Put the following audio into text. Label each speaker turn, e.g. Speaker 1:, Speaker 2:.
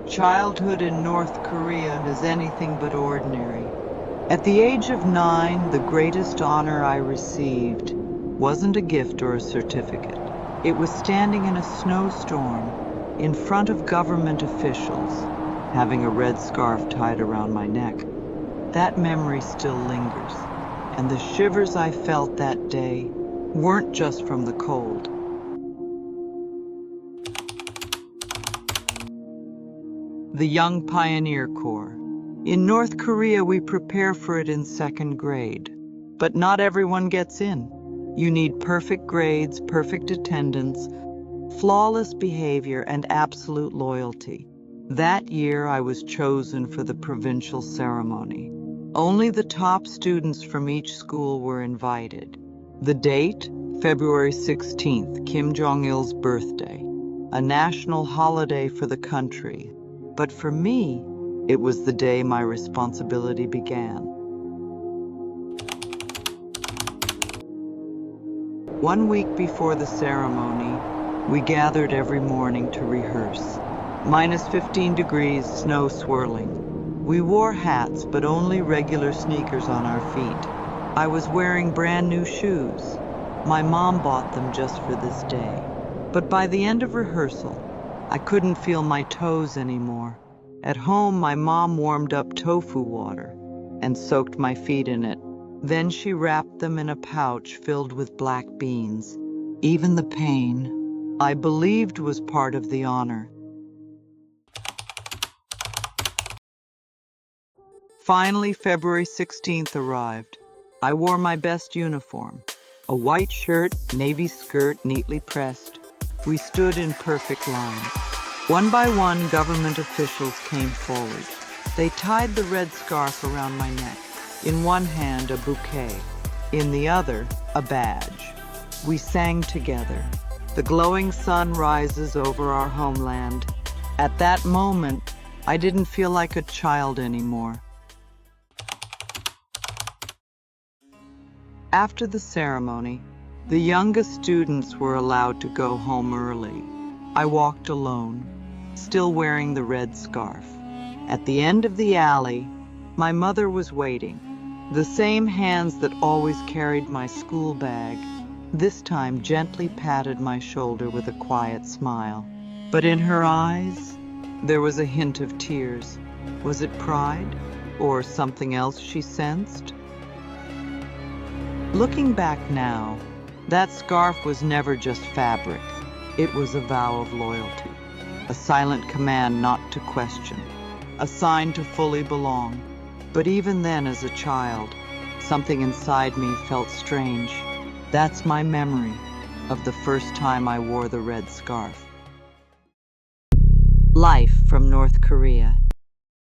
Speaker 1: Childhood in North Korea is anything but ordinary. At the age of 9, the greatest honor I received wasn't a gift or a certificate. It was standing in a snowstorm in front of government officials, having a red scarf tied around my neck. That memory still lingers, and the shivers I felt that day weren't just from the cold. The Young Pioneer Corps. In North Korea, we prepare for it in 2nd grade, but not everyone gets in. You need perfect grades, perfect attendance, flawless behavior, and absolute loyalty. That year, I was chosen for the provincial ceremony. Only the top students from each school were invited. The date? February 16th, Kim Jong-il's birthday, a national holiday for the country. But for me, it was the day my responsibility began. 1 week before the ceremony, we gathered every morning to rehearse. Minus 15 degrees, snow swirling. We wore hats, but only regular sneakers on our feet. I was wearing brand new shoes. My mom bought them just for this day. But by the end of rehearsal, I couldn't feel my toes anymore. At home, my mom warmed up tofu water and soaked my feet in it. Then she wrapped them in a pouch filled with black beans. Even the pain, I believed, was part of the honor. Finally, February 16th arrived. I wore my best uniform, a white shirt, navy skirt neatly pressed. We stood in perfect lines. One by one, government officials came forward. They tied the red scarf around my neck. In one hand, a bouquet. In the other, a badge. We sang together. The glowing sun rises over our homeland. At that moment, I didn't feel like a child anymore. After the ceremony, the youngest students were allowed to go home early. I walked alone, still wearing the red scarf. At the end of the alley, my mother was waiting. The same hands that always carried my school bag, this time gently patted my shoulder with a quiet smile. But in her eyes, there was a hint of tears. Was it pride or something else she sensed? Looking back now, that scarf was never just fabric. It was a vow of loyalty, a silent command not to question, a sign to fully belong. But even then, as a child, something inside me felt strange. That's my memory of the first time I wore the red scarf. Life from North Korea.